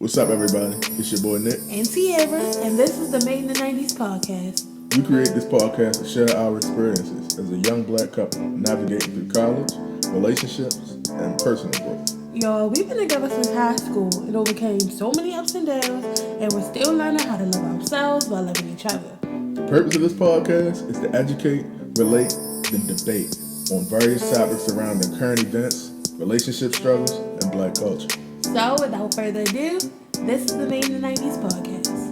What's up, everybody? It's your boy Nick. And Tierra, and this is the Made in the 90s podcast. We create this podcast to share our experiences as a young black couple navigating through college, relationships, and personal growth. Y'all, we've been together since high school and overcame so many ups and downs, and we're still learning how to love ourselves while loving each other. The purpose of this podcast is to educate, relate, and debate on various topics surrounding current events, relationship struggles, and black culture. So, without further ado, this is the Made in the 90s podcast.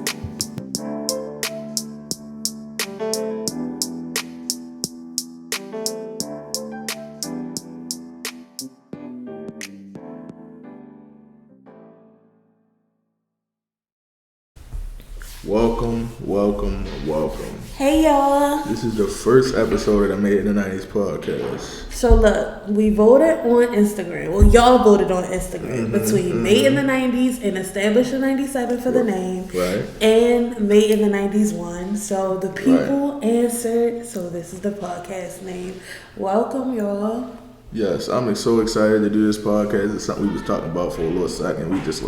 Welcome. Hey, y'all. This is the first episode of the Made in the 90s podcast. So, look, we voted on Instagram. Well, y'all voted on Instagram between Made in the 90s and Established in 97 for the name. Right. And Made in the 90s won. So, the people answered. So, this is the podcast name. Welcome, y'all. Yes, I'm so excited to do this podcast. It's something we was talking about for a little second. We just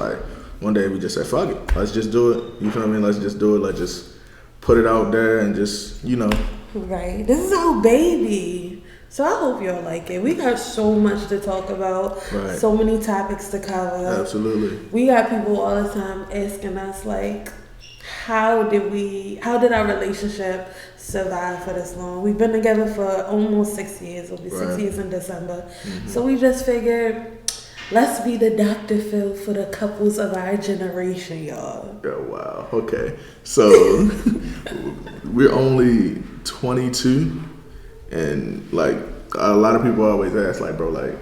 one day we just said, fuck it. Let's just do it. You feel what I mean? Let's just do it. Let's just put it out there and just, Right. This is our baby. So I hope y'all like it. We got so much to talk about. Right. So many topics to cover. Absolutely. We got people all the time asking us, how did our relationship survive for this long? We've been together for almost 6 years. It'll be 6 years in December. So we just figured, let's be the Dr. Phil for the couples of our generation, y'all. Oh, wow. Okay. So, we're only 22. And, a lot of people always ask, bro,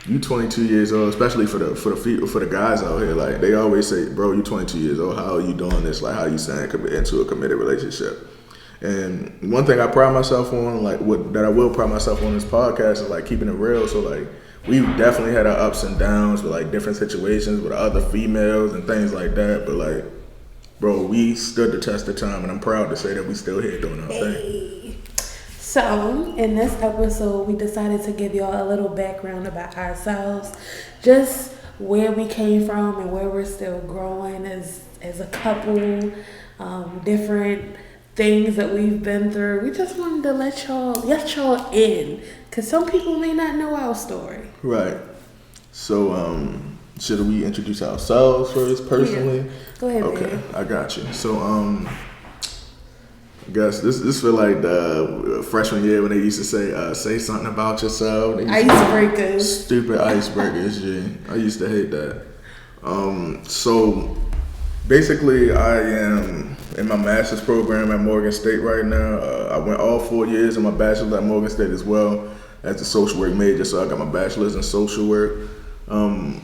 you 22 years old, especially for the guys out here. They always say, bro, you 22 years old. How are you doing this? How are you saying into a committed relationship? And one thing I pride myself on, that I will pride myself on this podcast is, keeping it real. So, we've definitely had our ups and downs with different situations with other females and things like that. But bro, we stood the test of time, and I'm proud to say that we still here doing our thing. So in this episode, we decided to give y'all a little background about ourselves, just where we came from and where we're still growing as a couple, different things that we've been through. We just wanted to let y'all in, because some people may not know our story. Right. So, should we introduce ourselves first, personally? Yeah. Go ahead, okay, man. I got you. So, I guess this feel like the freshman year when they used to say something about yourself. Icebreakers. Stupid icebreakers, yeah. I used to hate that. So, basically, I am in my master's program at Morgan State right now. I went all 4 years of my bachelor's at Morgan State as well as a social work major, so I got my bachelor's in social work. I'm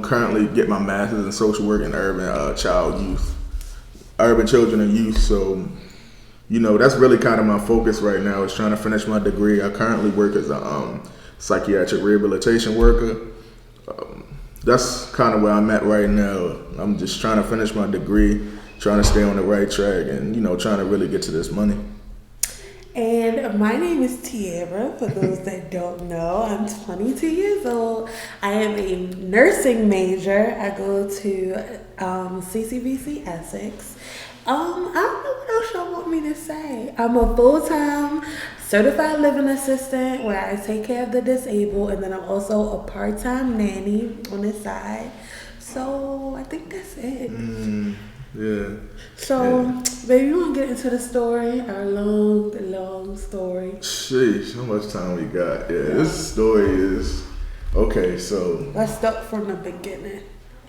currently getting my master's in social work in urban children and youth. So, that's really kind of my focus right now is trying to finish my degree. I currently work as a psychiatric rehabilitation worker. That's kind of where I'm at right now. I'm just trying to finish my degree, trying to stay on the right track, and trying to really get to this money. And my name is Tierra, for those that don't know. I'm 22 years old. I am a nursing major. I go to CCBC Essex. I don't know what else y'all want me to say. I'm a full-time certified living assistant where I take care of the disabled, and then I'm also a part-time nanny on the side. So I think that's it. Yeah. So, baby, you want to get into the story? Our long story. Sheesh, how much time we got? Yeah, this story is... Okay, so... Let's start from the beginning.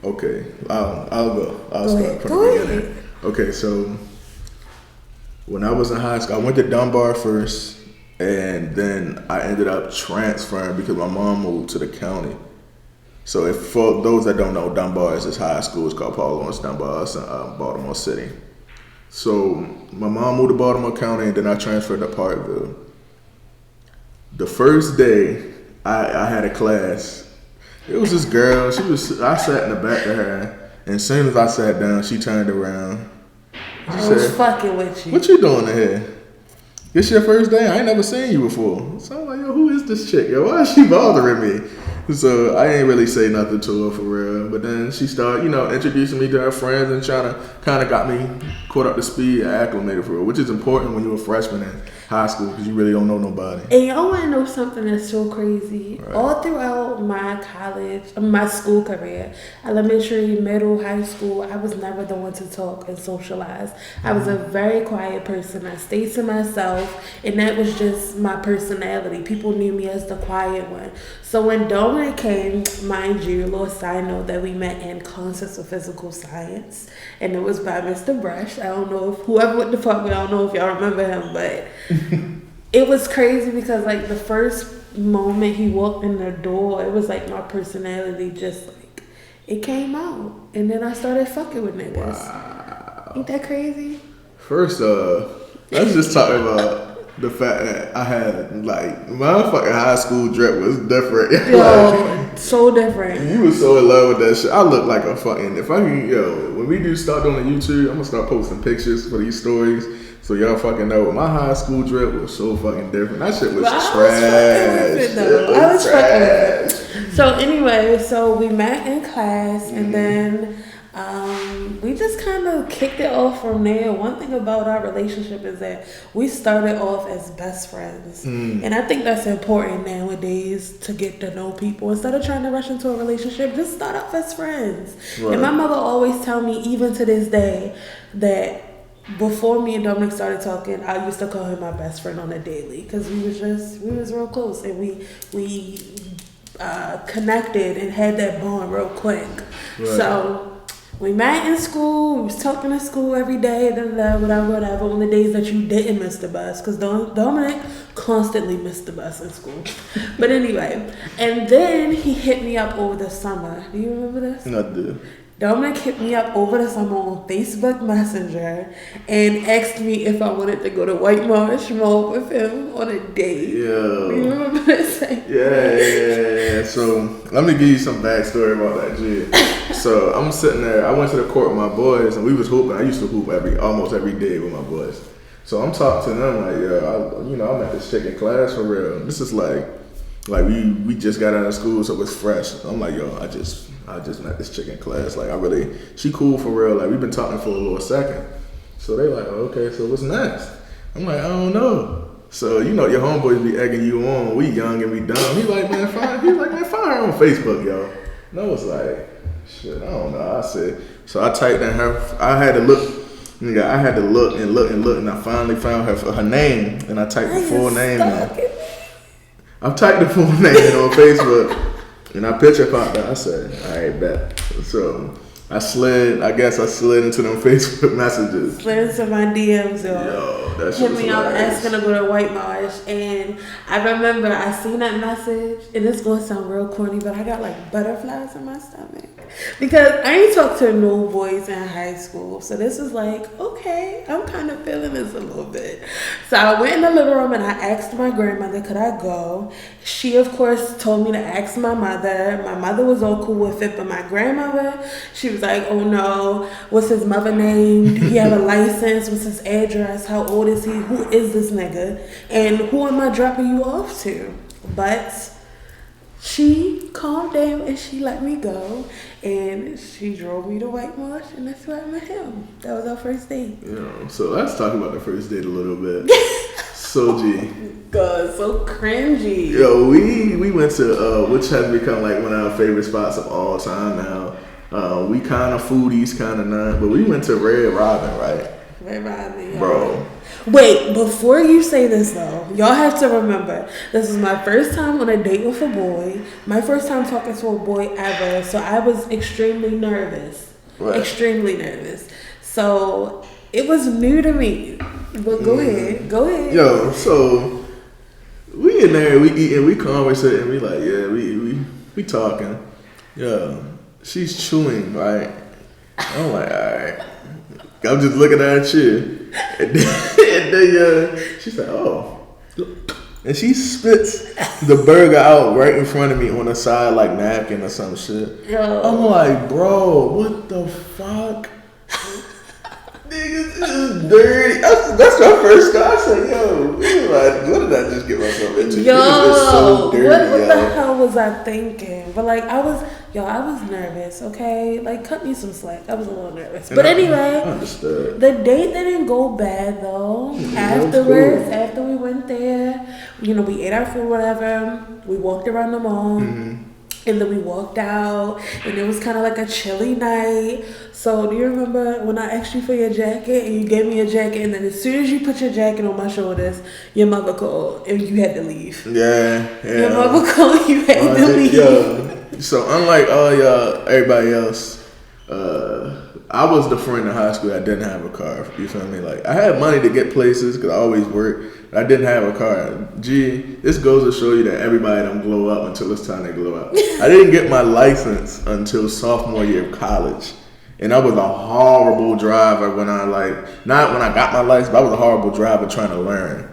Okay, I'll go. I'll start from the beginning. Okay, so... When I was in high school, I went to Dunbar first, and then I ended up transferring because my mom moved to the county. So for those that don't know, Dunbar is this high school. It's called Paul Laurence Dunbar. It's in Baltimore City. So my mom moved to Baltimore County, and then I transferred to Parkville. The first day I had a class, it was this girl. I sat in the back of her, and as soon as I sat down, she turned around. I was fucking with you. What you doing in here? This your first day? I ain't never seen you before. So I'm like, yo, who is this chick? Yo, why is she bothering me? So I ain't really say nothing to her for real. But then she started, introducing me to her friends and trying to kind of got me caught up to speed and acclimated for real, which is important when you're a freshman in high school because you really don't know nobody. And y'all want to know something that's so crazy? Right. All throughout my school career, elementary, middle, high school, I was never the one to talk and socialize. I was a very quiet person. I stayed to myself, and that was just my personality. People knew me as the quiet one. So when Dominic came, mind you, a little side note that we met in Concepts of Physical Science, and it was by Mr. Brush. I don't know if whoever went to fuck me, I don't know if y'all remember him, but it was crazy because like the first moment he walked in the door, it was like my personality just like it came out, and then I started fucking with niggas. Wow. Ain't that crazy? First, let's just talk about the fact that I had like my fucking high school drip was different. Yo, so different. You was so in love with that shit. I look like a fucking. If I can, when we do start doing the YouTube, I'm gonna start posting pictures for these stories. So y'all fucking know my high school drip was so fucking different. That shit was trash. I was fucking with it. So anyway, so we met in class, and then we just kind of kicked it off from there. One thing about our relationship is that we started off as best friends. And I think that's important nowadays to get to know people. Instead of trying to rush into a relationship, just start off as friends. Right. And my mother always tell me, even to this day, that before me and Dominic started talking, I used to call him my best friend on a daily because we was real close, and we connected and had that bond real quick. Right. So we met in school. We was talking in school every day, whatever. On the days that you didn't miss the bus, because Dominic constantly missed the bus in school. But anyway, and then he hit me up over the summer. Do you remember this? I do. Dominic hit me up over the summer on Facebook Messenger and asked me if I wanted to go to White Marsh Mall with him on a date. Yeah. Do you remember this? Yeah. So let me give you some backstory about that jig. So I'm sitting there. I went to the court with my boys, and we was hooping. I used to hoop almost every day with my boys. So I'm talking to them like, I'm at this chick in class for real. This is like we just got out of school, so it's fresh. I'm like, I just met this chick in class. Like, she cool for real. Like, we've been talking for a little second. So they like, okay, so what's next? I'm like, I don't know. So, your homeboys be egging you on. We young and we dumb. He like, man, find her on Facebook, yo. And I was like, shit, I don't know. I said, so I typed in her. I had to look, and I finally found her name, and I typed the full name in. I typed the full name in on Facebook. And I picture popped out. I said, all right, bet. So I slid into them Facebook messages. Slid into my DMs, yo. That shit hit me up asking to go to White Marsh. And I remember I seen that message, and it's going to sound real corny, but I got like butterflies in my stomach. Because I ain't talked to no boys in high school. So this is like, okay, I'm kind of feeling this a little bit. So I went in the living room and I asked my grandmother, could I go? She, of course, told me to ask my mother. My mother was all cool with it, but my grandmother, she was like, oh no, what's his mother name? Do he have a license? What's his address? How old is he? Who is this nigga? And who am I dropping you off to? But she calmed down and she let me go, and she drove me to White Marsh, and that's where I met him. That was our first date. So let's talk about the first date a little bit. So G. God, so cringy. Yo, we went to which has become like one of our favorite spots of all time now. We kind of foodies, kind of not, but we went to Red Robin, right? Red Robin, bro. Wait, before you say this though, y'all have to remember, this is my first time on a date with a boy, my first time talking to a boy ever, so I was extremely nervous. Right. Extremely nervous. So it was new to me. But go ahead. Yo, so we in there, we eating, we conversating, we like, yeah, we talking. Yeah, she's chewing, right? I'm like, all right. I'm just looking at you. And then she said, oh. And she spits the burger out right in front of me on the side like napkin or some shit. Yo. I'm like, bro, what the fuck? Niggas is dirty. That's my first thought. I said, yo, what did I just get myself into? Yo, Niggas is so dirty, what the hell was I thinking? But like, I was nervous. Okay, like, cut me some slack. I was a little nervous. But anyway, I understood. The date didn't go bad though. Afterwards, after we went there, you know, we ate our food, whatever. We walked around the mall. Mm-hmm. And then we walked out, and it was kind of like a chilly night. So, do you remember when I asked you for your jacket, and you gave me a jacket, and then as soon as you put your jacket on my shoulders, your mother called, and you had to leave. Yeah. Your mother called, you had to leave. Yeah. So, unlike all y'all, everybody else, I was the friend in high school that didn't have a car. You feel me? Like, I had money to get places because I always worked. But I didn't have a car. Gee, this goes to show you that everybody don't glow up until it's time to glow up. I didn't get my license until sophomore year of college. And I was a horrible driver when I not when I got my license, but I was a horrible driver trying to learn.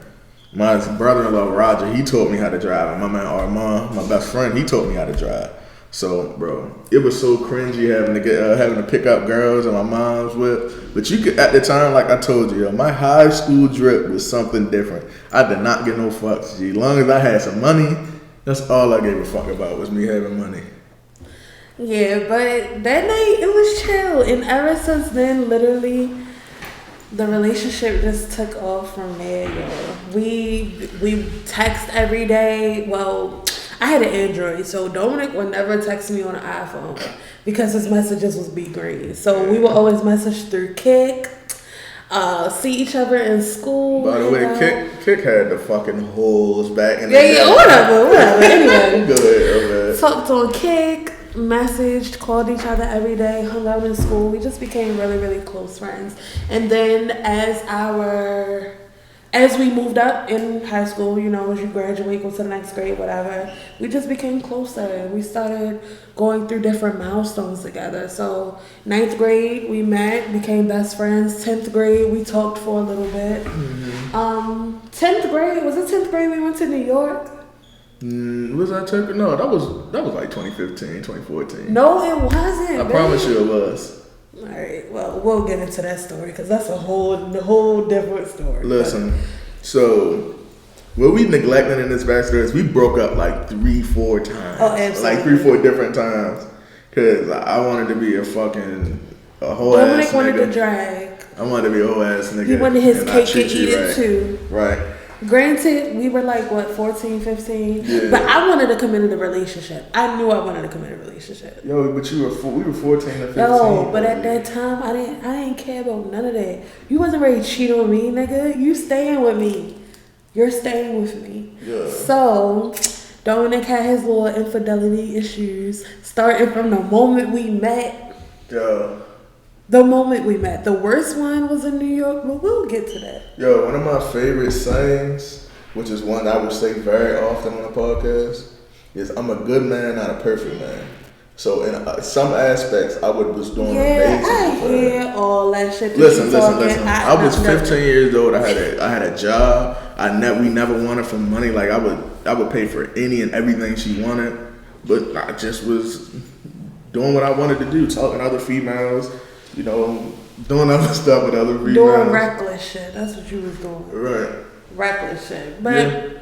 My brother-in-law, Roger, he taught me how to drive. And my man Armand, my best friend, he taught me how to drive. So, bro, it was so cringy having to pick up girls and my mom's whip. But you could, at the time, like I told you, my high school drip was something different. I did not get no fucks, G. As long as I had some money, that's all I gave a fuck about was me having money. Yeah, but that night it was chill, and ever since then, literally, the relationship just took off from there, yo. We text every day. Well, I had an Android, so Dominic would never text me on an iPhone because his messages was be green. So we would always message through Kik, see each other in school. By the way, Kik had the fucking holes back in the day. Yeah, whatever. Anyway, go ahead. Talked on Kik, messaged, called each other every day, hung out in school. We just became really, really close friends. And then as we moved up in high school, you know, as you graduate, go to the next grade, whatever, we just became closer and we started going through different milestones together. So 9th grade, we met, became best friends. 10th grade, we talked for a little bit. Mm-hmm. 10th grade, was it 10th grade we went to New York? Was that 10th grade? No, that was like 2015, 2014. No, it wasn't. I promise you it was. All right, well, we'll get into that story because that's a whole different story. Listen, so what we neglected in this backstory is we broke up like 3-4 times. Oh, absolutely. Like 3-4 different times because I wanted to be a whole ass nigga. Wanted to drag. I wanted to be a whole ass nigga. He wanted his cake and eat it too. Right. Granted, we were like, 14, 15? Yeah. But I wanted to come into a relationship. I knew I wanted to come into a relationship. Yo, but we were 14 to 15. Yo, but at that time, I didn't care about none of that. You wasn't ready to cheat on me, nigga. You staying with me. You're staying with me. Yeah. So, Dominic had his little infidelity issues, starting from the moment we met. Yeah. The moment we met. The worst one was in New York, but we'll get to that. Yo, one of my favorite sayings, which is one I would say very often on the podcast, is I'm a good man, not a perfect man. So in some aspects, I was doing amazing. I hear all that shit. Listen. I was 15 years old. I had a job. We never wanted for money. Like I would pay for any and everything she wanted, but I just was doing what I wanted to do, talking to other females. You know, doing other stuff with other females. Doing reckless shit. That's what you was doing. Right. Reckless shit. But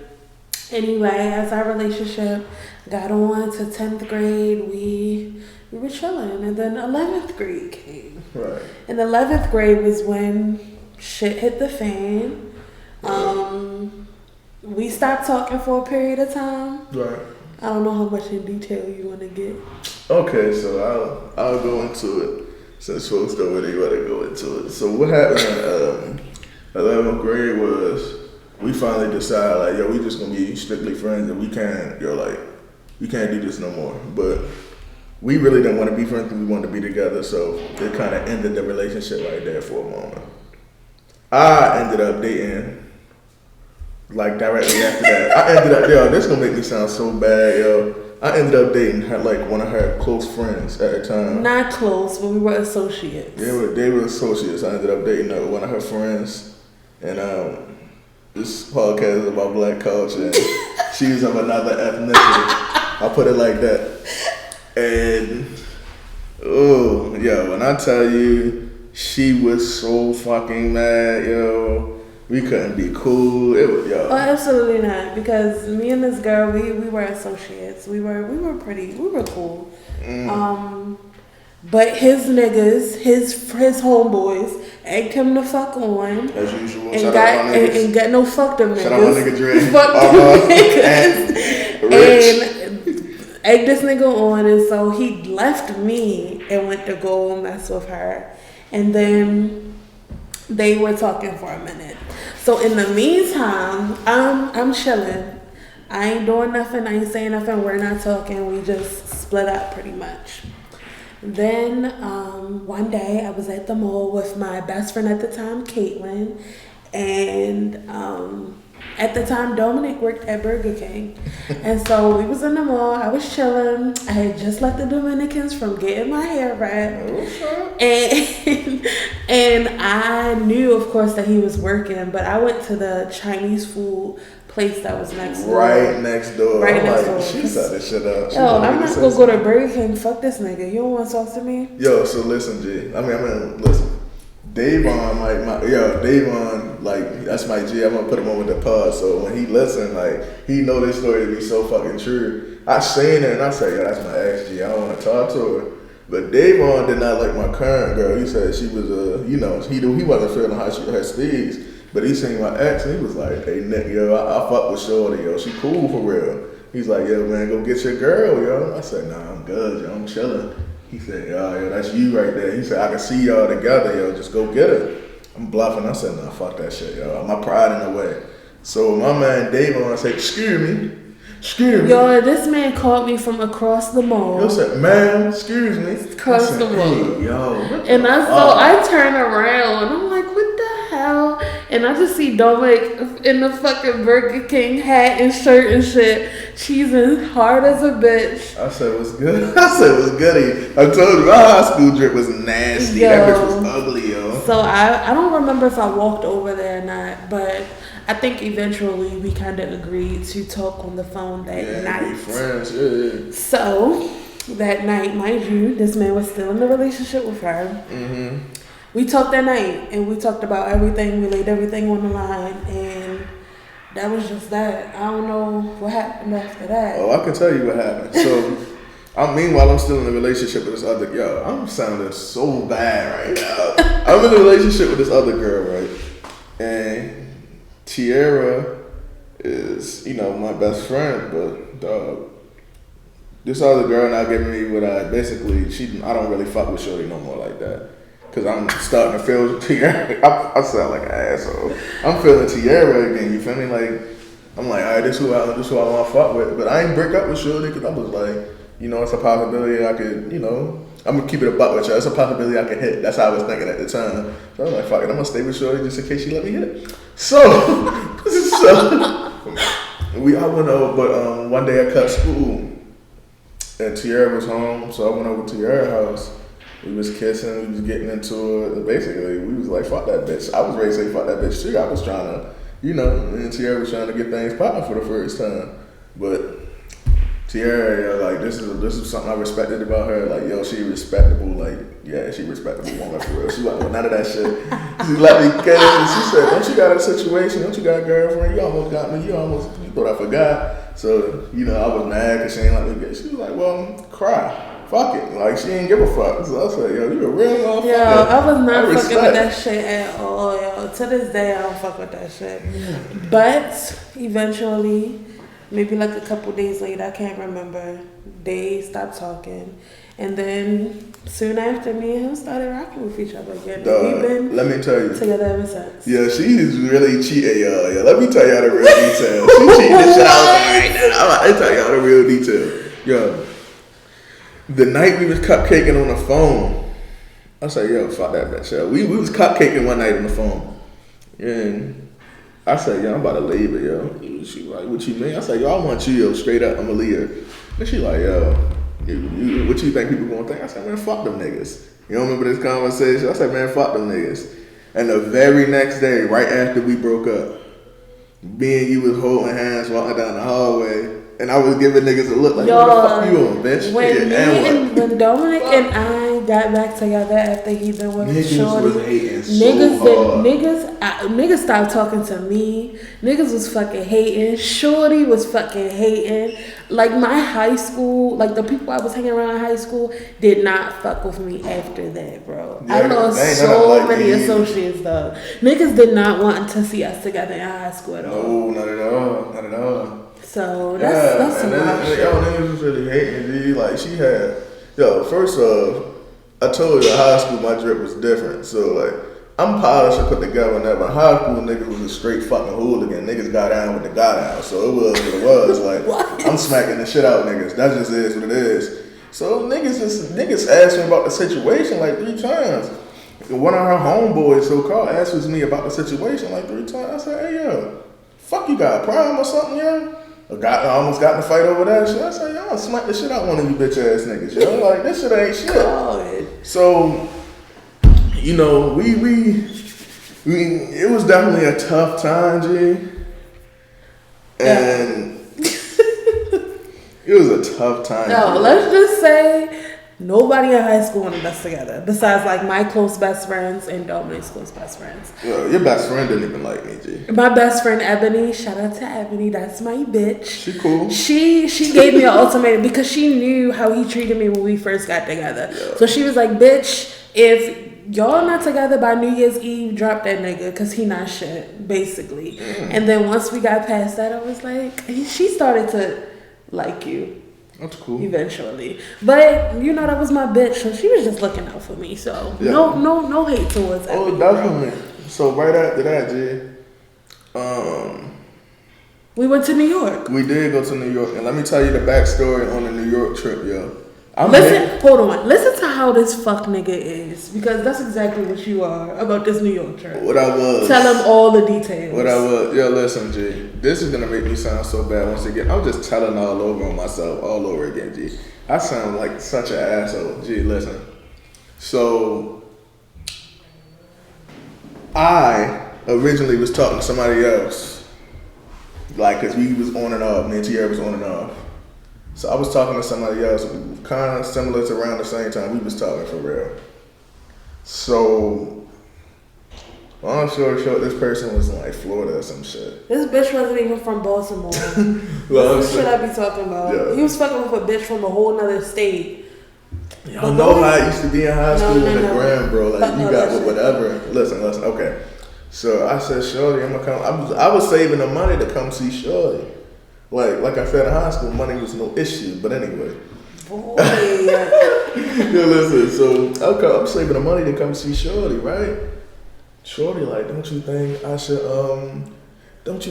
anyway, as our relationship got on to 10th grade, we were chilling. And then 11th grade came. Right. And 11th grade was when shit hit the fan. We stopped talking for a period of time. Right. I don't know how much in detail you want to get. Okay, so I'll go into it. Since folks don't really want to go into it. So what happened in 11th grade was we finally decided like, yo, we just gonna be strictly friends and we can't do this no more. But we really didn't want to be friends, we wanted to be together, so it kind of ended the relationship right there for a moment. I ended up dating like directly after that. Yo, this gonna make me sound so bad, yo. I ended up dating her, like one of her close friends at the time. Not close, but we were associates. They were associates. I ended up dating one of her friends, and this podcast is about black culture. And she's of another ethnicity. I'll put it like that. And when I tell you, She was so fucking mad, yo. We couldn't be cool. It was, yo. Oh, absolutely not. Because me and this girl, we were associates. We were cool. But his niggas, his homeboys, egged him the fuck on. As usual. And got no fuck them niggas. Shout out my nigga Dre. Fuck them niggas. And egged this nigga on, and so he left me and went to go mess with her. And then they were talking for a minute. So in the meantime, I'm chilling. I ain't doing nothing. I ain't saying nothing. We're not talking. We just split up pretty much. Then one day I was at the mall with my best friend at the time, Caitlin, and at the time Dominic worked at Burger King, and so we was in the mall. I was chilling. I had just left the Dominicans from getting my hair wrapped, and I knew, of course, that he was working, but I went to the Chinese food place that was next door. Right next door. Right next door. She set this shit up. Yo, I'm not gonna go to Burger King. Fuck this nigga. You don't want to talk to me? Yo, so listen, G. I mean, listen. Davon, Davon, like, that's my G. I'm gonna put him on with the pod. So when he listen, like, he know this story to be so fucking true. I seen it and I said, yo, that's my ex G. I don't want to talk to her. But Davon did not like my current girl. He said she was he wasn't feeling her speeds. But he seen my ex and he was like, hey, Nick, yo, I fuck with Shorty, yo. She cool for real. He's like, yo, man, go get your girl, yo. I said, nah, I'm good, yo. I'm chilling. He said, yo, that's you right there. He said, I can see y'all together, yo. Just go get her. I'm bluffing. I said, nah, fuck that shit, yo. My pride in the way. So my man Davon said, excuse me. Yo, this man called me from across the mall. Yo said, ma'am, excuse me. Across the mall. Hey, yo. And I turn around and I'm like, what the hell? And I just see Dominic in the fucking Burger King hat and shirt and shit, cheesing hard as a bitch. I said, what's good? I said, what's goody? I told you, my high school drip was nasty. Yo. That bitch was ugly, yo. So I don't remember if I walked over there or not, but I think eventually we kind of agreed to talk on the phone that night. Be friends, yeah. So that night, mind you, this man was still in a relationship with her. Mm-hmm. We talked that night, and we talked about everything. We laid everything on the line, and that was just that. I don't know what happened after that. Oh, I can tell you what happened. So, meanwhile, I'm still in a relationship with this other. Yo, I'm sounding so bad right now. I'm in a relationship with this other girl, right? And Tiara is, my best friend, but dog, this other girl not giving me what I don't really fuck with Shorty no more like that. Cause I'm starting to feel Tiara. I sound like an asshole. I'm feeling Tiara again. You feel me? Like I'm like, all right, this who I want to fuck with. But I ain't break up with Shorty because I was like, it's a possibility I could, I'm gonna keep it a buck with you. It's a possibility I could hit. That's how I was thinking at the time. So I was like, fuck it, I'm gonna stay with Shorty just in case she let me hit. So I went over, but one day I cut school and Tiara was home, so I went over to Tiara's house. We was kissing, we was getting into it. Basically, we was like, fuck that bitch. I was ready to say fuck that bitch too. I was trying to, and Tiara was trying to get things popping for the first time. But Tiara, like, this is something I respected about her. Like, yo, she respectable. Like, yeah, she respectable woman for real. She like, well, none of that shit. She let me kiss and she said, don't you got a situation? Don't you got a girlfriend? You almost got me. You thought I forgot. So, I was mad because she ain't let me get. She was like, well, cry. Fuck it. Like, she ain't give a fuck. So I said, yo, you a real motherfucker. Yo, I was not fucking with that shit at all, yo. To this day, I don't fuck with that shit. But eventually, maybe like a couple days later, I can't remember, they stopped talking. And then soon after, me and him started rocking with each other again. We've been let me tell you, together ever since. Yeah, she is really cheating, y'all. Yeah, let me tell y'all the real details. She cheating the shit out of me right now. I tell y'all the real details. Yo, the night we was cupcaking on the phone, I said, yo, fuck that bitch, yo. We was cupcaking one night on the phone. And I said, yo, I'm about to leave it, yo. She like, what you mean? I said, yo, I want you, yo, straight up, I'ma leave her. And she like, yo, what you think people gonna think? I said, man, fuck them niggas. You don't remember this conversation? I said, man, fuck them niggas. And the very next day, right after we broke up, me and you was holding hands walking down the hallway, and I was giving niggas a look like, what the fuck you on, bitch? When Dominic and I got back together after he been with Niggas Shorty. was hating so Niggas stopped talking to me. Niggas was fucking hating. Shorty was fucking hating. Like my high school, like the people I was hanging around in high school did not fuck with me after that, bro. Yeah, I lost they ain't so nothing like many me. associates though. Niggas did not want to see us together in high school at all. No, not at all. Not at all. So that's some wild shit. Yo, niggas was really hating, G. Like, she had... Yo, first off, I told you in high school my drip was different. So, like, I'm polished and put together and that, but high school niggas was a straight fucking hooligan. Niggas got down with the got down. So, it was what it was. Like, I'm smacking the shit out of niggas. That just is what it is. So, niggas asked me about the situation like 3 times. One of her homeboys, so-called, asked me about the situation like 3 times. I said, hey, yo, fuck, you got a problem or something, yo? I almost got in a fight over that shit. I said, yo, I'll smack the shit out one of you bitch ass niggas, yo. Like, this shit ain't shit. God. So, you know, we it was definitely a tough time, G. And it was a tough time. No, let's just say nobody in high school wanted us together. Besides like my close best friends and Dominic's close best friends. Yo, your best friend didn't even like me, G. My best friend Ebony, shout out to Ebony, that's my bitch. She cool. She gave me an ultimatum because she knew how he treated me when we first got together. Yeah. So she was like, bitch, if y'all not together by New Year's Eve, drop that nigga because he not shit, basically. And then once we got past that, I was like, she started to like you. That's cool. Eventually, but you know that was my bitch, so she was just looking out for me. So Yeah. no hate towards her. Oh, definitely. So right after that, G, we went to New York. we did go to New York, and let me tell you the backstory on the New York trip, yo. Hold on. Listen to how this fuck nigga is, because that's exactly what you are about this New York trip. What I was. Tell him all the details. What I was. Yo, listen, G. This is gonna make me sound so bad once again. I'm just telling all over on myself all over again, G. I sound like such an asshole. G, listen. So, I originally was talking to somebody else. Like, cause we was on and off. Me and Tierra was on and off. So I was talking to somebody else, kind of similar to around the same time we was talking for real. So, long story short, this person was in like Florida or some shit. This bitch wasn't even from Baltimore. Well, What should I be talking about? Yeah. He was fucking with a bitch from a whole nother state. Y'all know how it used to be in high school on the gram, bro. Like, Fuck you no, got that shit. whatever. Listen, okay. So I said, Shorty, I'm gonna come. I was saving the money to come see Shorty. Like I said in high school, money was no issue. But anyway. Boy. Yo, listen, so I'm saving the money to come see Shorty, right? Shorty, like, don't you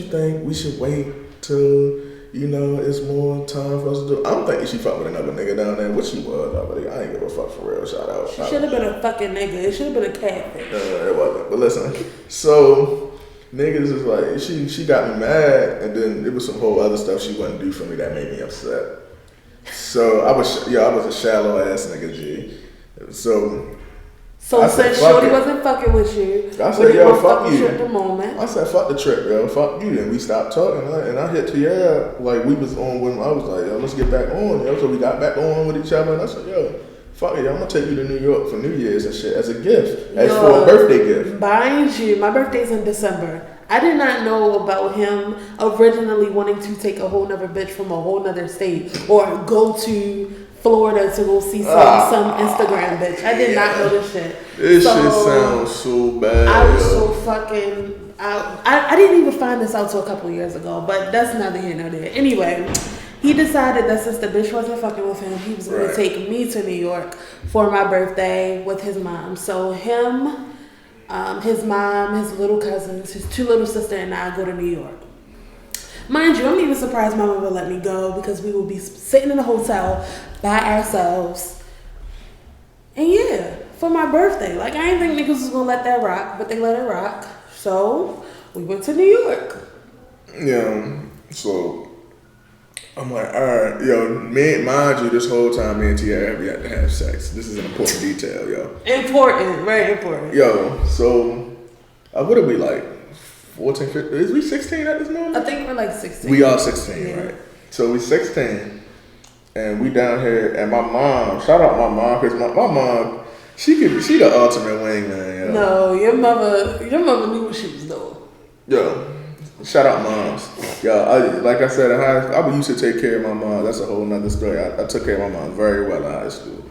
think we should wait till, it's more time for us to do? I'm thinking she fucked with another nigga down there, which she was already. I ain't give a fuck for real, shout out. She should have been a fucking nigga. It should have been a catfish. It wasn't. But listen, so niggas is like, she got me mad, and then there was some whole other stuff she wouldn't do for me that made me upset. So I was a shallow ass nigga, G. So I said, since fuck Shorty it. wasn't fucking with you, I we said, didn't yo, want to fuck fuck with you. at the moment. I said, fuck the trip, yo, fuck you. And we stopped talking, and I hit Tierra, like, we was on when I was like, yo, let's get back on, yo. So we got back on with each other, and I said, yo, fuck it, yo, I'm gonna take you to New York for New Year's and shit as a gift, as for a birthday gift. Mind you, my birthday's in December. I did not know about him originally wanting to take a whole nother bitch from a whole nother state or go to Florida to go see some Instagram bitch. I did not know this shit. This shit sounds so bad. I was so fucking I didn't even find this out till a couple years ago, but that's neither here nor there. Anyway, he decided that since the bitch wasn't fucking with him, he was going to take me to New York for my birthday with his mom. So him, his mom, his little cousins, his 2 little sisters, and I go to New York. Mind you, I'm even surprised my mom would let me go because we would be sitting in a hotel by ourselves. And yeah, for my birthday. Like, I didn't think niggas was going to let that rock, but they let it rock. So we went to New York. Yeah, so I'm like, all right, yo, mind you, this whole time me and Tierra have yet to have sex. This is an important detail, yo. Important, very important. Yo, so what are we like? 14, 15? Is we 16 at this moment? I think we're like 16. We are 16, Yeah. right? So we 16, and we down here, and my mom, shout out my mom, because my mom, She the ultimate wingman, yo. No, your mother knew what she was doing. Yo, shout out moms. Yo, like I said, I used to take care of my mom. That's a whole nother story. I took care of my mom very well in high school.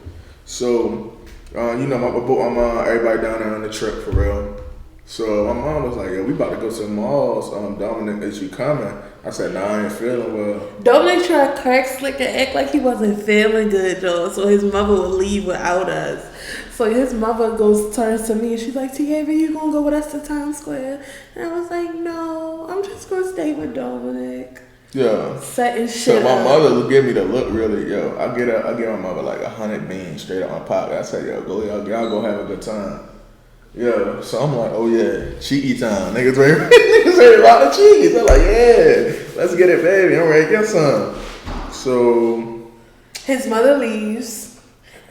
So, you know, I brought my mom, everybody down there on the trip for real. So my mom was like, yo, we about to go to the malls. Dominic, is you coming? I said, nah, I ain't feeling well. Dominic tried to crack slick and act like he wasn't feeling good, y'all. So his mother would leave without us. So his mother turns to me and she's like, Tiara, you gonna go with us to Times Square? And I was like, no, I'm just gonna stay with Dominic. Yeah. Setting shit So my up. mother would give me the look really, yo. I get my mother like 100 beans straight out my pocket. I said, yo, y'all go have a good time. Yeah, so I'm like, oh yeah, cheeky time. Niggas ready rock the cheese. I'm like, yeah, let's get it, baby. I'm ready to get some. So his mother leaves,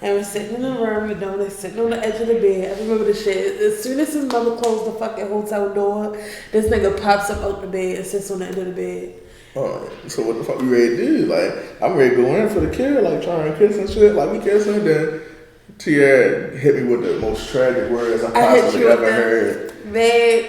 and we're sitting in the room with Dominic sitting on the edge of the bed. I remember the shit. As soon as his mother closed the fucking hotel door, this nigga pops up out the bed and sits on the end of the bed. So what the fuck we ready to do? Like, I'm ready to go in for the kill, like trying to kiss and shit, like we kissing. Then Tierra hit me with the most tragic words I possibly ever heard. Man,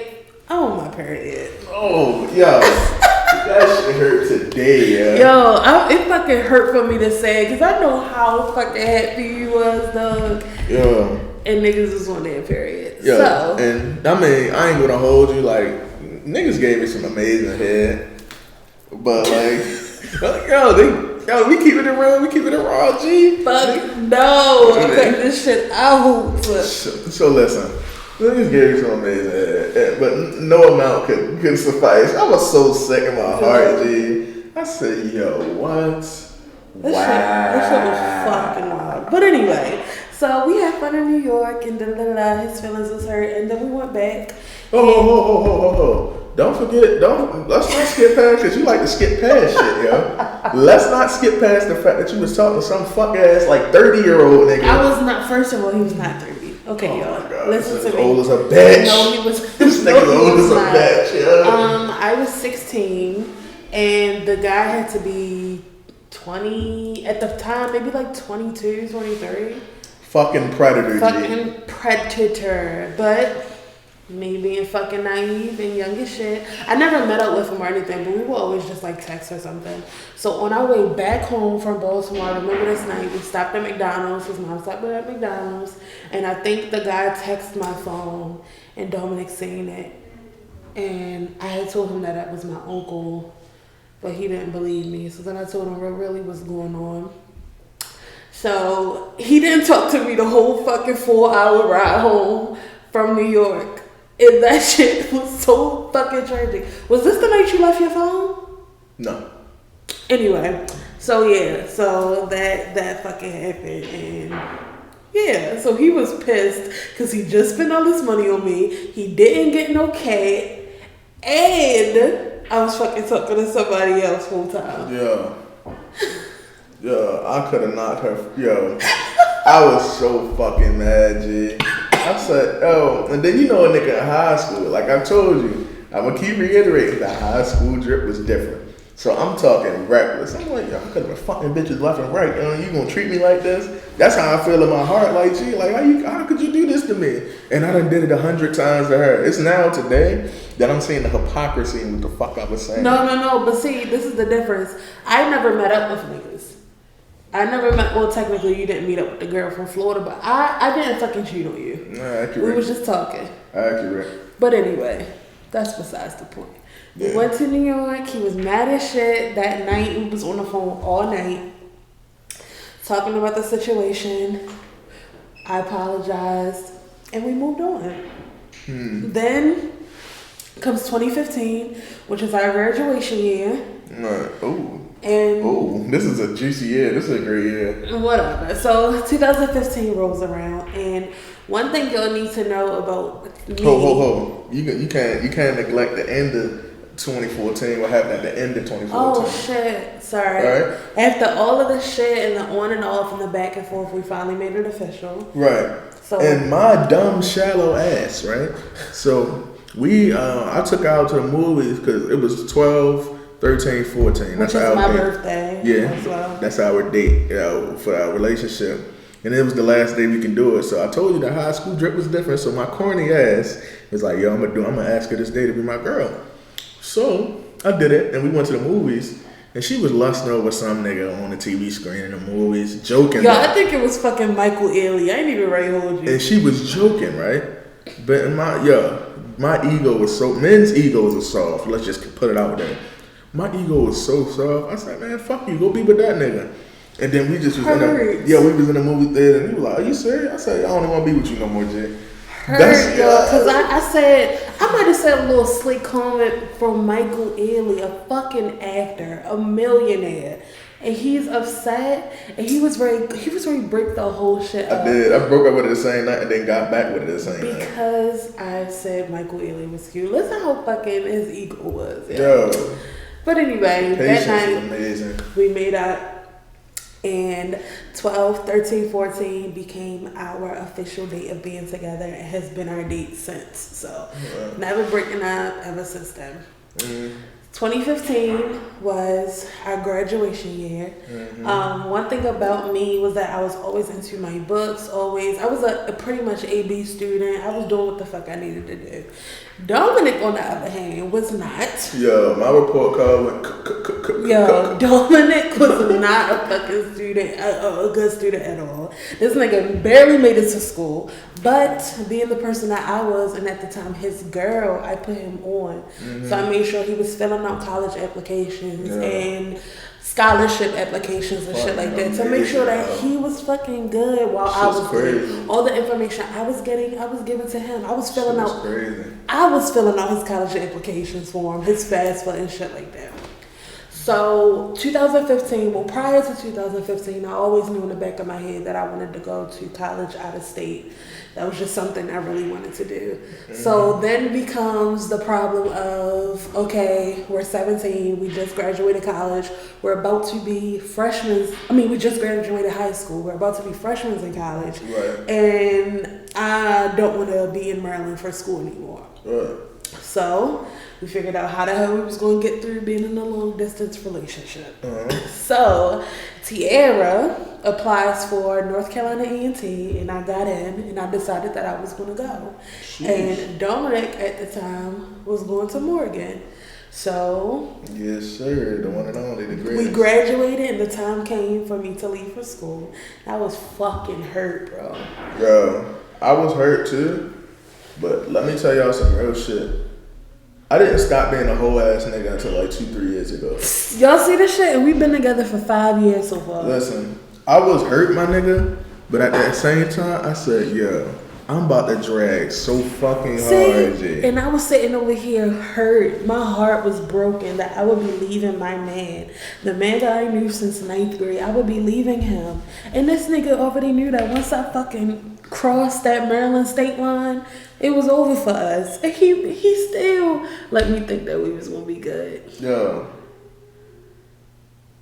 I want my period. Oh, yo. That shit hurt today, Yo, it fucking hurt for me to say because I know how fucking happy you was, dog. Yeah. And niggas was on their period. Yeah. So. And I mean, I ain't gonna hold you. Like, niggas gave me some amazing head. But like, we keeping it real, we keeping it raw, G. Fuck no, I'm cutting this shit out. So listen, niggas gave me some amazing head, but no amount could suffice. I was so sick in my heart, G. I said, yo, what? This shit was fucking wild. But anyway, so we had fun in New York and his feelings was hurt, and then we went back. Oh. Let's not skip past, because you like to skip past shit, yo. Let's not skip past the fact that you was talking to some fuck ass, like 30-year-old nigga. I was not, first of all, he was not 30. Okay, y'all. My God, Listen to me. Old as a bitch. No, he was. This nigga's old as a bitch, yo. I was 16, and the guy had to be 20, at the time, maybe like 22, 23. Fucking predator, Fucking predator. But me being fucking naive and young as shit. I never met up with him or anything, but we would always just like text or something. So on our way back home from Baltimore, I remember this night, we stopped at McDonald's. His mom stopped at McDonald's. And I think the guy texted my phone and Dominic seen it. And I had told him that was my uncle, but he didn't believe me. So then I told him what really was going on. So he didn't talk to me the whole fucking 4-hour ride home from New York. And that shit was so fucking tragic. Was this the night you left your phone? No. Anyway, so yeah, so that fucking happened, and yeah, so he was pissed because he just spent all this money on me. He didn't get no cat, and I was fucking talking to somebody else full time. Yeah, I could have knocked her. Yo, I was so fucking mad, G. I said, oh, and then you know a nigga in high school, like I told you, I'm gonna keep reiterating that high school drip was different. So I'm talking reckless. I'm like, yo, I could have been fucking bitches left and right. You gonna treat me like this? That's how I feel in my heart. Like, gee, like how could you do this to me? And I done did it 100 times to her. It's now today that I'm seeing the hypocrisy in what the fuck I was saying. No. But see, this is the difference. I never met up with niggas. Well, technically you didn't meet up with the girl from Florida, but I didn't fucking cheat on you. Nah, accurate. We was just talking. Accurate. But anyway, that's besides the point. Yeah. We went to New York. He was mad as shit that night. We was on the phone all night talking about the situation. I apologized, and we moved on. Then comes 2015, which is our graduation year. And this is a juicy year. This is a great year. Whatever. So 2015 rolls around, and one thing you'll need to know about me. Ho. You can't neglect the end of 2014. What happened at the end of 2014? Oh shit! Sorry. Right. After all of the shit and the on and off and the back and forth, we finally made it official. Right. So and my dumb shallow ass, right? So I took her out to the movies because it was 12. 13, 14. Which is my birthday. Yeah, as well. that's our date for our relationship. And it was the last day we can do it. So I told you the high school drip was different. So my corny ass was like, yo, I'm gonna ask her this day to be my girl. So I did it, and we went to the movies. And she was lusting over some nigga on the TV screen in the movies, joking. Yo, I think it was fucking Michael Ealy. I ain't even ready to hold you. And she was joking, right? But in my ego was so, men's egos are soft. Let's just put it out there. My ego was so soft. I said, man, fuck you, go be with that nigga. And then we just was we was in the movie theater, and he was like, are you serious? I said, I don't even want to be with you no more, Jay. Hurt, yo, because I said, I might have said a little slick comment from Michael Ealy, a fucking actor, a millionaire. And he's upset, and he was ready to break the whole shit up. I did. I broke up with it the same night and then got back with it the same night. Because I said Michael Ealy was cute. Listen how fucking his ego was. Yeah. Yo. But anyway, Patience that night, is amazing. we made up. And 12, 13, 14 became our official date of being together. It has been our date since. So, never breaking up ever since then. 2015 was our graduation year. One thing about me was that I was always into my books, always. I was a pretty much A-B student. I was doing what the fuck I needed to do. Dominic, on the other hand, was not. Yo, my report card went. Yo, Dominic was not a fucking student, a good student at all. This nigga barely made it to school. But being the person that I was, and at the time his girl, I put him on. So I made sure he was filling out college applications and scholarship applications and shit like that, to make sure that he was fucking good while I was getting all the information I was getting, I was giving to him. I was filling out his college applications for him, his FAFSA and shit like that. So 2015, well, prior to 2015, I always knew in the back of my head that I wanted to go to college out of state. That was just something I really wanted to do. So then becomes the problem of, okay, we're 17, we just graduated college, we're about to be freshmen. We just graduated high school, we're about to be freshmen in college. Right. And I don't want to be in Maryland for school anymore. Right. So we figured out how the hell we was going to get through being in a long distance relationship. So Tiara applies for North Carolina A&T, and I got in, and I decided that I was going to go. And Dominic at the time was going to Morgan. So yes, sir, the one and only, the greatest. We graduated, and the time came for me to leave for school. I was fucking hurt, bro. Yo, I was hurt too, but let me tell y'all some real shit. I didn't stop being a whole ass nigga until like 2-3 years ago. Y'all see this shit? And we've been together for 5 years so far. Listen, I was hurt, my nigga, but at that same time, I said, yo, I'm about to drag so fucking hard, G. And I was sitting over here hurt. My heart was broken that I would be leaving my man. The man that I knew since 9th grade, I would be leaving him. And this nigga already knew that once I fucking crossed that Maryland state line, it was over for us. And he still let me think that we was gonna be good. Yo,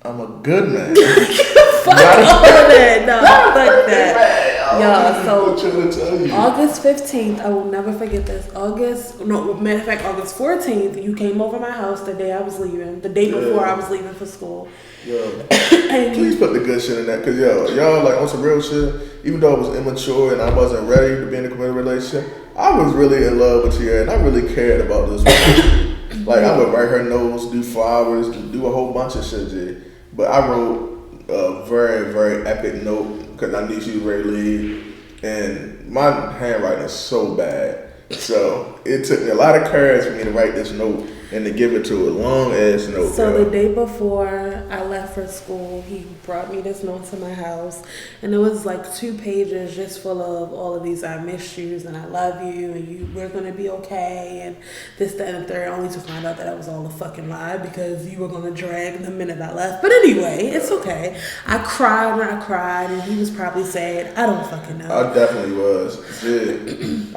I'm a good man. Fuck all of that. No, fuck that. Yo, so August 15th, I will never forget this. Matter of fact, August 14th, you came over my house the day I was leaving, the day before I was leaving for school. Yo, please put the good shit in that, cause y'all like on some real shit. Even though I was immature and I wasn't ready to be in a committed relationship, I was really in love with Tiara, and I really cared about this woman. Like I would write her notes, do flowers, do a whole bunch of shit, G. But I wrote a very, very epic note because I knew she was ready to leave, and my handwriting is so bad. So it took me a lot of courage for me to write this note and to give it to her, long ass note. So the day before I left for school, he brought me this note to my house, and it was like 2 pages just full of all of these I miss yous and I love you and we're gonna be okay and this, that, and the third, only to find out that it was all a fucking lie because you were gonna drag the minute I left. But anyway, it's okay. I cried when I cried, and he was probably sad. I don't fucking know. I definitely was. Shit.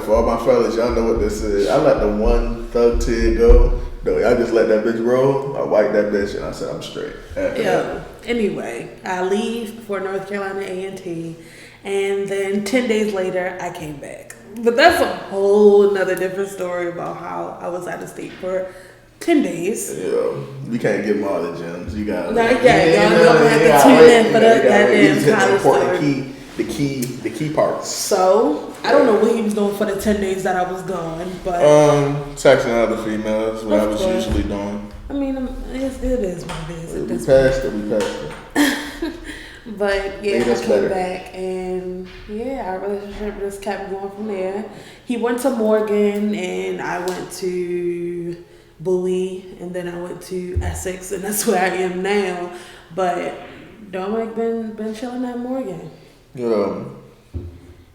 For all my fellas, y'all know what this is. I let the one thug tear go. I just let that bitch roll. I wiped that bitch and I said I'm straight. Anyway, I leave for North Carolina A&T, and then 10 days later I came back. But that's a whole nother different story about how I was out of state for 10 days. We can't give them all the gems. You got y'all gonna have to tune in for the goddamn college story. The key parts. So I don't know what he was doing for the 10 days that I was gone, but texting other females, what I was usually doing. I mean, it is what it is. We passed it. But yeah, I came back and our relationship just kept going from there. He went to Morgan and I went to Bowie, and then I went to Essex, and that's where I am now. But Dominic been chilling at Morgan.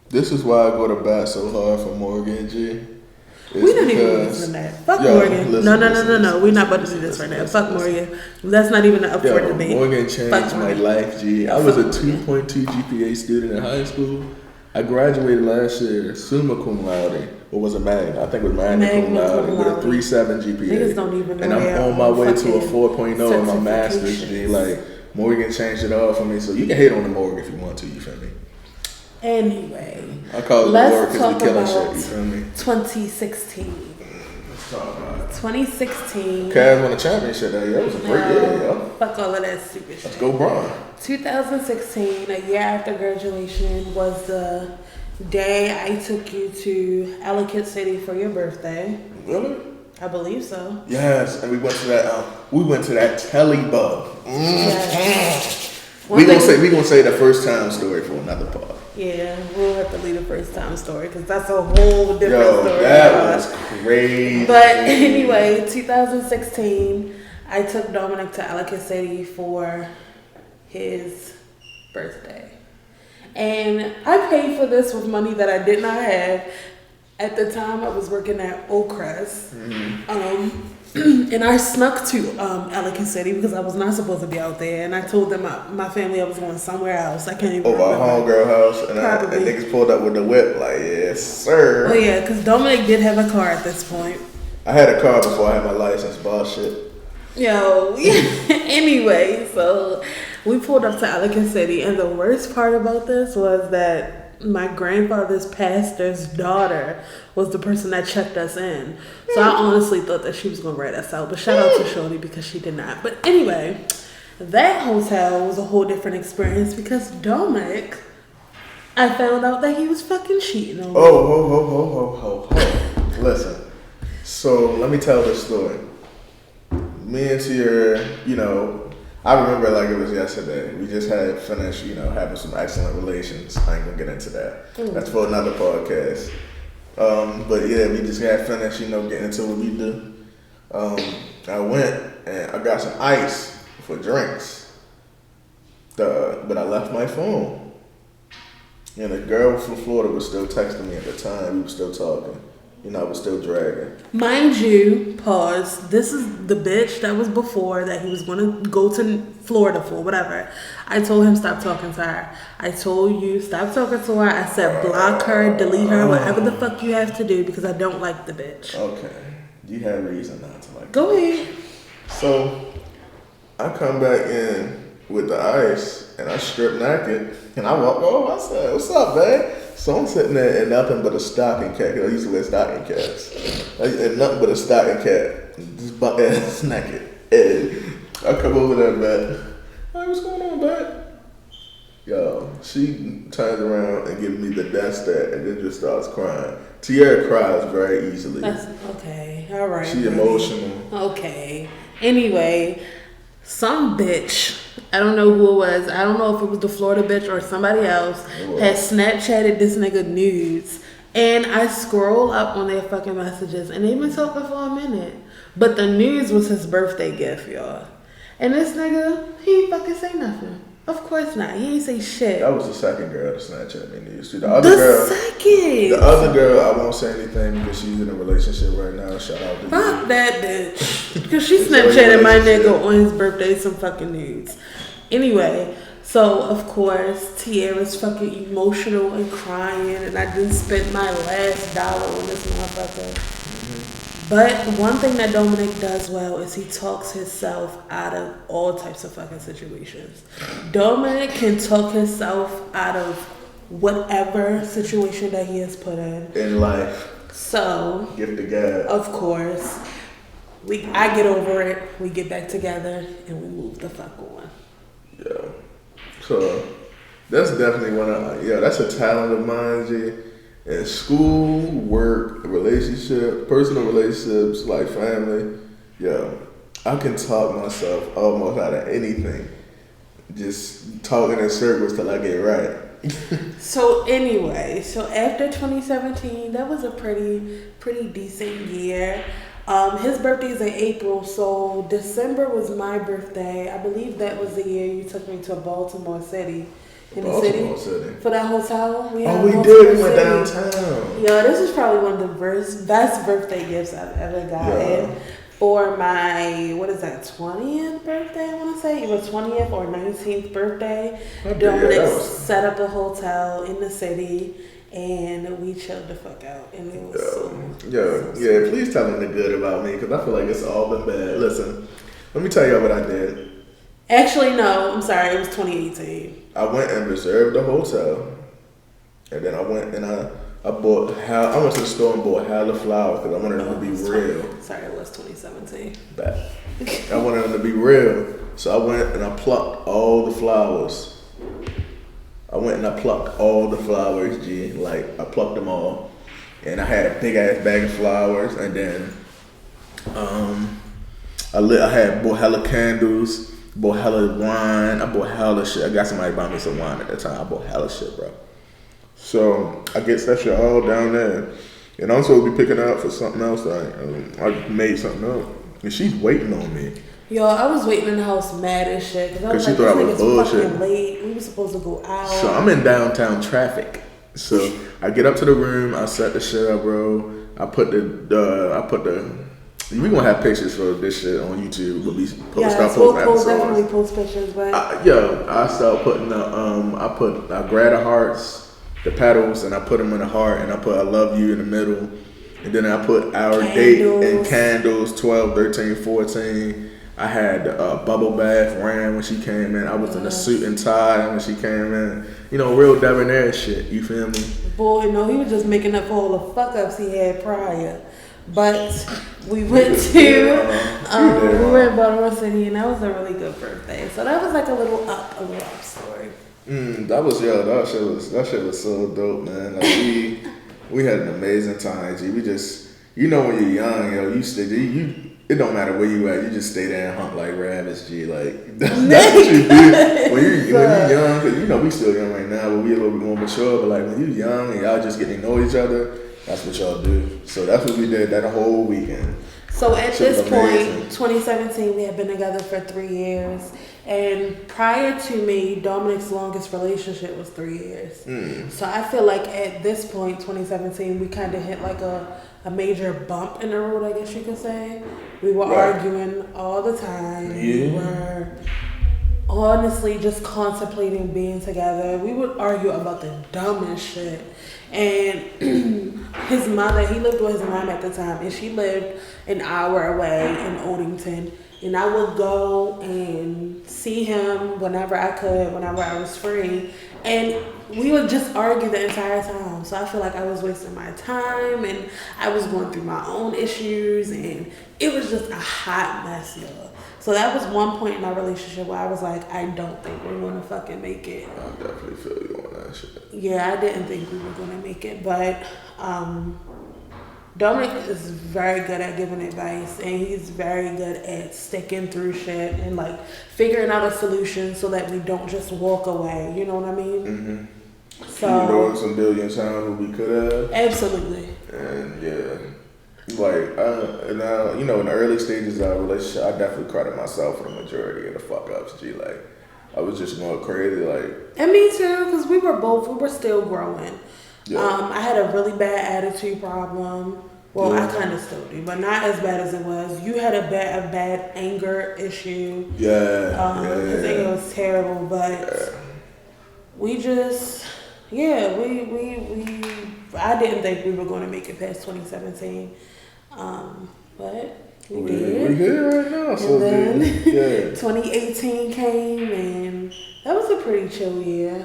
This is why I go to bat so hard for Morgan G. We don't even listen to that. Fuck Morgan. No. We're not about to do this right now. Fuck Morgan. That's not even up for debate. Morgan changed my life, G. I was a 2.2 GPA student in high school. I graduated last year, summa cum laude. Or was it magna? I think it was magna cum laude with a 3.7 GPA. Niggas don't even know. And I'm on my way to a 4.0 in my master's, G. Like, Morgan changed it all for me. So you can hate on the Morgan if you want to, you feel me? Anyway, I call it let's the war because we killing about shit, you feel me? 2016. Let's talk about it. 2016. Cavs won a championship that year. That was a great year, yo. Fuck all of that stupid shit. Let's go, Bron. 2016, a year after graduation, was the day I took you to Ellicott City for your birthday. Really? I believe so. Yes, and we went to that telly bug. Yes. We gonna say the first time story for another part. Yeah, we'll have to leave the first time story because that's a whole different story. That was crazy. But anyway, 2016, I took Dominic to Ellicott City for his birthday. And I paid for this with money that I did not have. At the time, I was working at Oakcrest. And I snuck to Ellicott City because I was not supposed to be out there. And I told them my family I was going somewhere else. I can't even remember. Over our homegirl house. And niggas pulled up with the whip like, yes, sir. Oh, yeah, because Dominic did have a car at this point. I had a car before I had my license. Bullshit. Yo, anyway, so we pulled up to Ellicott City. And the worst part about this was that my grandfather's pastor's daughter was the person that checked us in. So I honestly thought that she was going to write us out. But shout out to Shorty because she did not. But anyway, that hotel was a whole different experience because Dominic, I found out that he was fucking cheating on me. Oh. Listen. So let me tell this story. Me and Tierra, I remember it like it was yesterday. We just had finished, having some excellent relations. I ain't gonna get into that. That's for another podcast. But yeah, we just got finished, getting into what we do. I went and I got some ice for drinks. But I left my phone. And the girl from Florida was still texting me at the time. We were still talking. I was still dragging. Mind you, pause. This is the bitch that was before that he was going to go to Florida for, whatever. I told him stop talking to her. I told you stop talking to her. I said block her, delete her, whatever the fuck you have to do because I don't like the bitch. Okay. You have reason not to like Go ahead. So, I come back in with the ice and I strip naked and I walk over. I said, what's up, babe? So I'm sitting there in nothing but a stocking cap. I used to wear stocking caps. And nothing but a stocking cap. Just butt ass naked. And I come over there, man. Hey, what's going on, babe? Yo, she turns around and gives me the death stare and then just starts crying. Tierra cries very easily. That's okay. All right. She emotional. Okay. Anyway, some bitch, I don't know who it was. I don't know if it was the Florida bitch or somebody else, had Snapchatted this nigga nudes. And I scroll up on their fucking messages and they've been talking for a minute. But the nudes was his birthday gift, y'all. And this nigga, he ain't fucking say nothing. Of course not. He ain't say shit. That was the second girl to Snapchat me nudes. The other girl, I won't say anything because she's in a relationship right now. Shout out to Fuck that bitch. Because she Snapchatted my nigga on his birthday some fucking nudes. Anyway, so of course, Tierra's fucking emotional and crying, and I just spent my last dollar on this motherfucker. But one thing that Dominic does well is he talks himself out of all types of fucking situations. Dominic can talk himself out of whatever situation that he has put in life. So, gift of God. Of course, I get over it. We get back together and we move the fuck on. Yeah. So that's definitely that's a talent of mine, G. In school, work, relationship, personal relationships, like family. Yeah, I can talk myself almost out of anything. Just talking in circles till I get right. So anyway, after 2017, that was a pretty decent year. His birthday is in April, so December was my birthday. I believe that was the year you took me to Baltimore City. In the city for that hotel. We did. We went downtown. Yo, this is probably one of the best birthday gifts I've ever gotten. For my 20th birthday, I want to say. It was 20th or 19th birthday. Dominic set up a hotel in the city, and we chilled the fuck out. And it was please tell them the good about me, because I feel like it's all been bad. Listen, let me tell y'all what I did. Actually, no, I'm sorry. It was 2018. I went and reserved the hotel, and then I went and I went to the store and bought hella flowers because I wanted them to be real. Sorry, it was 2017. Bad. I wanted them to be real, so I went and I plucked all the flowers. G. Like, I plucked them all, and I had a big ass bag of flowers, and then I bought hella candles. Bought hella wine. I bought hella shit. I got somebody buy me some wine at that time. I bought hella shit, bro. So I get that shit all down there. And I'm supposed to be picking out for something else. I made something up. And she's waiting on me. Yo, I was waiting in the house mad as shit. Because she thought I was bullshit. Late. We were supposed to go out. So I'm in downtown traffic. So I get up to the room. I set the shit up, bro. I put the we gonna have pictures for this shit on YouTube. We'll definitely post pictures. But I start putting I grab the hearts, the petals, and I put them in the heart, and I put I love you in the middle, and then I put our date and candles 12, 13, 14. I had bubble bath ran when she came in. I was in a suit and tie when she came in. You know, real debonair shit. You feel me? Boy, no, he was just making up for all the fuck ups he had prior. But we went to we were in Baltimore City, and that was a really good birthday. So that was like a little up story. That shit was so dope, man. Like we had an amazing time. G. We just, when you're young, it don't matter where you at, you just stay there and hunt like rabbits, G. Like that's what you do when you're young. Cause we still young right now, but we a little bit more mature. But like when you're young and y'all just getting to know each other. That's what y'all do. So that's what we did that whole weekend. So at this point, 2017, we had been together for 3 years. And prior to me, Dominic's longest relationship was 3 years. So I feel like at this point, 2017, we kind of hit like a major bump in the road, I guess you could say. We were arguing all the time. Yeah. We were honestly just contemplating being together. We would argue about the dumbest shit. And his mother, he lived with his mom at the time, and she lived an hour away in Oldington. And I would go and see him whenever I could, whenever I was free. And we would just argue the entire time. So I feel like I was wasting my time, and I was going through my own issues, and it was just a hot mess, y'all. So that was one point in our relationship where I was like, I don't think we're going to fucking make it. I definitely feel you on that shit. Yeah, I didn't think we were going to make it. But Dominic is very good at giving advice, and he's very good at sticking through shit and like figuring out a solution so that we don't just walk away. You know what I mean? Mm-hmm. So, you know, some billion times what we could have. Absolutely. And yeah. Like, in the early stages of our relationship, I definitely credit myself for the majority of the fuck ups, G. Like, I was just going crazy, like. And me too, because we were still growing. Yeah. I had a really bad attitude problem. Well, I kind of still do, but not as bad as it was. You had a bad anger issue. Yeah. His anger was terrible, but we just, I didn't think we were going to make it past 2017. But we did. We're here right now. So and then 2018 came, and that was a pretty chill year.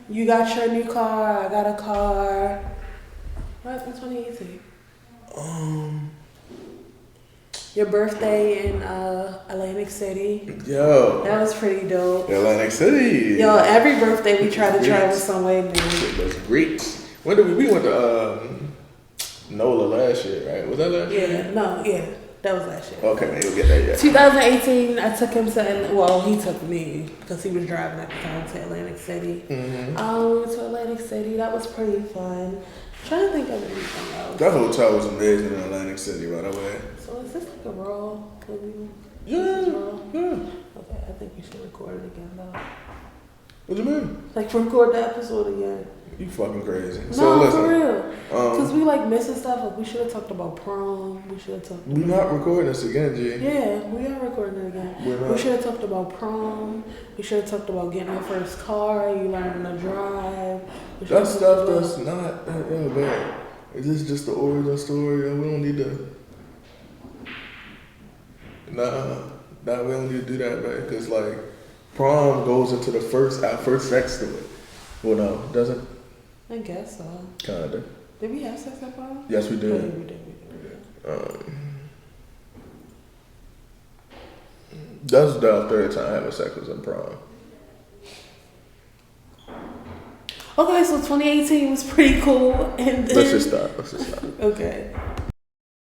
You got your new car, I got a car. What happened in 2018? Your birthday in Atlantic City. Yo. That was pretty dope. Atlantic City. Yo, every birthday we try to travel somewhere new. It was great. When did we went to NOLA last year, right? Was that last year? Yeah, that was last year. Okay, maybe we'll get that yet. 2018, I took him to, well, he took me because he was driving at the time to Atlantic City. Mm-hmm. We went to Atlantic City. That was pretty fun. I'm trying to think of anything else. That hotel was amazing in Atlantic City, by the way. So is this like a roll? Yeah. Okay, I think you should record it again though. What you mean? Like record the episode again. You fucking crazy. No, So listen, for real. Because we like missing stuff. Like we should have talked about prom. We should have talked. we not recording this again, G. Yeah, we are recording it again. We're not. We should have talked about prom. We should have talked about getting your first car. You learning to drive. That stuff that's not that bad. Is this just the origin story? We don't need to. Nah, we don't need to do that, man. Because like, prom goes into our first sex to it. Well, no, doesn't. I guess so. Kinda. Did we have sex at prom? Yes, we Oh, did. yeah, we did. That's the third time having sex was in prom. Okay, so 2018 was pretty cool. And then, Let's just stop. Okay.